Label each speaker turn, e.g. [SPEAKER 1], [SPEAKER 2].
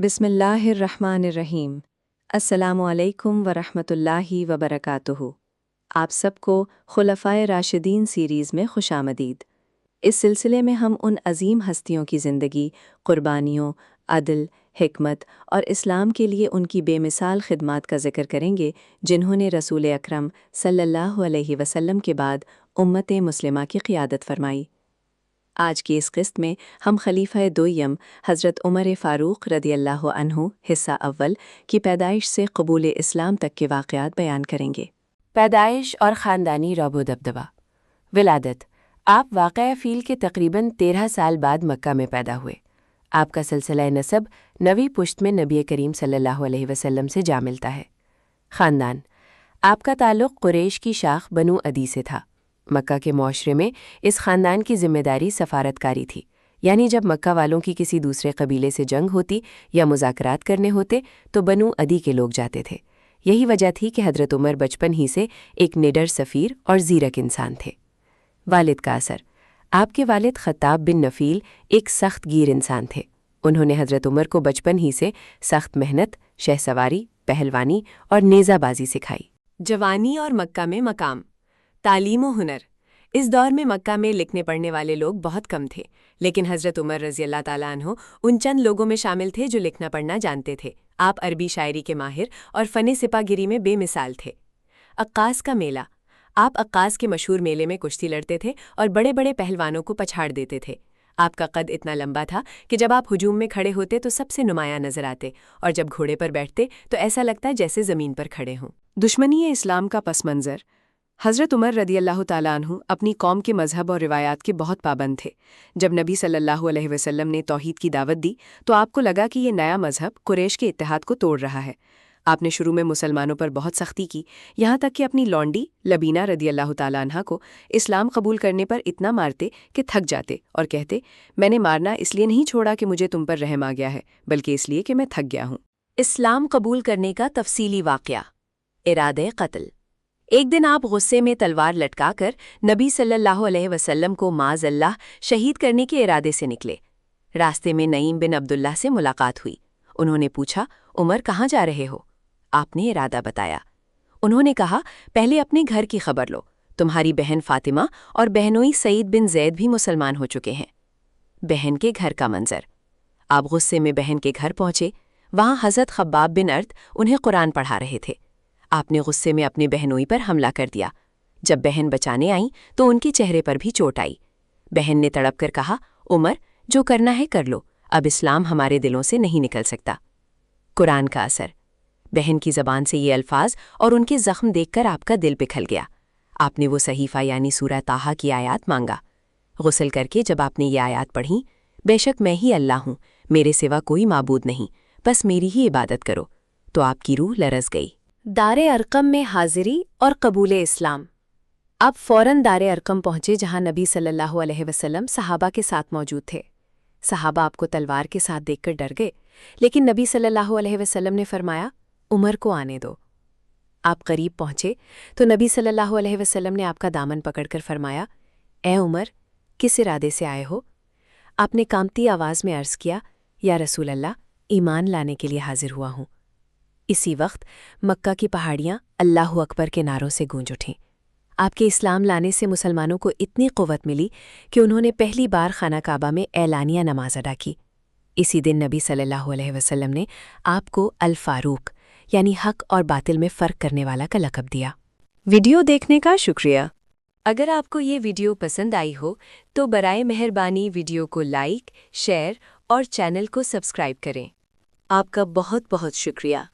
[SPEAKER 1] बिस्मिल्लाहिर्रहमानिर्रहीम। अस्सलामुअलैकुम वरहमतुल्लाहि वबरकातुहु। आप सबको खुलफ़ाए राशिदीन सीरीज़ में खुशामदीद। इस सिलसिले में हम उन अजीम हस्तियों की ज़िंदगी, क़ुरबानियों, अदल, हिकमत और इस्लाम के लिए उनकी बेमिसाल खिदमात का ज़िक्र करेंगे जिन्होंने रसूल अकरम सल्लल्लाहु अलैहि वसल्लम के बाद उम्मत मुस्लिमा की क़ियादत फ़रमाई। आज की इस किस्त में हम खलीफा दोयम हज़रत उमर फ़ारूक रदियल्लाहु अन्हु हिस्सा अव्वल की पैदाइश से कबूल इस्लाम तक के वाक़यात बयान करेंगे।
[SPEAKER 2] पैदाइश और ख़ानदानी रौब दबदबा। विलादत। आप वाक़या फ़ील के तकरीबन 13 साल बाद मक्का में पैदा हुए। आपका सिलसिला नसब नवी पुश्त में नबी करीम सल्लल्लाहु अलैहि वसल्लम से जा मिलता है। ख़ानदान। आपका ताल्लुक़ कुरैश की शाख बनु अदी से था। मक्का के मुआशरे में इस ख़ानदान की ज़िम्मेदारी सफ़ारतकारी थी, यानी जब मक्का वालों की किसी दूसरे कबीले से जंग होती या मुज़ाकरात करने होते तो बनु अदी के लोग जाते थे। यही वजह थी कि हज़रत उमर बचपन ही से एक निडर सफ़ीर और ज़ीरक इंसान थे। वालिद का असर। आपके वालिद ख़त्ताब बिन नफ़ील एक सख्त गीर इंसान थे। उन्होंने हज़रत उमर को बचपन ही से सख्त मेहनत, शहसवारी, पहलवानी और नेज़ाबाजी सिखाई। जवानी और मक्का में मकाम। तालीम व हुनर। इस दौर में मक्का में लिखने पढ़ने वाले लोग बहुत कम थे, लेकिन हज़रत उमर रज़ियल्लाहु ताला अन्हु उन चंद लोगों में शामिल थे जो लिखना पढ़ना जानते थे। आप अरबी शायरी के माहिर और फ़न सिपागिरी में बेमिसाल थे। अक्कास का मेला। आप अक्कास के मशहूर मेले में कुश्ती लड़ते थे और बड़े बड़े पहलवानों को पछाड़ देते थे। आपका कद इतना लंबा था कि जब आप हुजूम में खड़े होते तो सबसे नुमायां नजर आते, और जब घोड़े पर बैठते तो ऐसा लगता जैसे ज़मीन पर खड़े हों।
[SPEAKER 1] दुश्मनी इस्लाम का पस मंज़र। हज़रत उमर रदियल्लाहु ताला अन्हु अपनी कौम के मज़हब और रिवायात के बहुत पाबंद थे। जब नबी सल्लल्लाहु अलैहि वसल्लम ने तौहीद की दावत दी तो आपको लगा कि ये नया मज़हब कुरैश के इत्तेहाद को तोड़ रहा है। आपने शुरू में मुसलमानों पर बहुत सख्ती की, यहाँ तक कि अपनी लौंडी लबीना रदियल्लाहु ताला अन्हा को इस्लाम कबूल करने पर इतना मारते कि थक जाते और कहते, मैंने मारना इसलिए नहीं छोड़ा कि मुझे तुम पर रहम आ गया है, बल्कि इसलिए कि मैं थक गया हूँ।
[SPEAKER 2] इस्लाम कबूल करने का तफसीली वाक़या। इरादे क़त्ल। एक दिन आप गुस्से में तलवार लटकाकर नबी सल्लल्लाहु अलैहि वसल्लम को माज़अल्लाह शहीद करने के इरादे से निकले। रास्ते में नईम बिन अब्दुल्लाह से मुलाकात हुई। उन्होंने पूछा, उमर कहाँ जा रहे हो? आपने इरादा बताया। उन्होंने कहा, पहले अपने घर की खबर लो। तुम्हारी बहन फातिमा और बहनोई सईद बिन जैद भी मुसलमान हो चुके हैं। बहन के घर का मंजर। आप गुस्से में बहन के घर पहुंचे। वहाँ हज़रत खब्बाब बिन अर्द उन्हें कुरान पढ़ा रहे थे। आपने गुस्से में अपने बहनोई पर हमला कर दिया। जब बहन बचाने आई तो उनके चेहरे पर भी चोट आई। बहन ने तड़प कर कहा, उमर जो करना है कर लो, अब इस्लाम हमारे दिलों से नहीं निकल सकता। कुरान का असर। बहन की ज़बान से ये अल्फाज और उनके ज़ख्म देखकर आपका दिल पिघल गया। आपने वो सहीफ़ा यानी सूरह ताहा की आयात मांगा। गुस्ल करके जब आपने ये आयात पढ़ी, बेशक मैं ही अल्लाह हूँ, मेरे सिवा कोई माबूद नहीं, बस मेरी ही इबादत करो, तो आपकी रूह लरज़ गई। दारे अरकम में हाजिरी और कबूल इस्लाम। आप फ़ौरन दारे अरकम पहुँचे जहाँ नबी सल्लल्लाहु अलैहि वसल्लम सहाबा के साथ मौजूद थे। सहाबा आपको तलवार के साथ देखकर डर गए, लेकिन नबी सल्लल्लाहु अलैहि वसल्लम ने फरमाया, उमर को आने दो। आप करीब पहुँचे तो नबी सल्लल्लाहु अलैहि वसल्लम ने आपका दामन पकड़कर फरमाया, ए उमर, किस इरादे से आए हो? आपने कांपती आवाज़ में अर्ज़ किया, या रसूल अल्लाह, ईमान लाने के लिए हाजिर हुआ हूँ। इसी वक्त मक्का की पहाड़ियाँ अल्लाहु अकबर के नारों से गूंज उठीं। आपके इस्लाम लाने से मुसलमानों को इतनी क़ुव्वत मिली कि उन्होंने पहली बार खाना काबा में ऐलानिया नमाज अदा की। इसी दिन नबी सल्लल्लाहु अलैहि वसल्लम ने आपको अल फ़ारूक यानी हक़ और बातिल में फ़र्क करने वाला का लक़ब दिया।
[SPEAKER 1] वीडियो देखने का शुक्रिया।
[SPEAKER 2] अगर आपको ये वीडियो पसंद आई हो तो बराए मेहरबानी वीडियो को लाइक, शेयर और चैनल को सब्सक्राइब करें।
[SPEAKER 1] आपका बहुत बहुत शुक्रिया।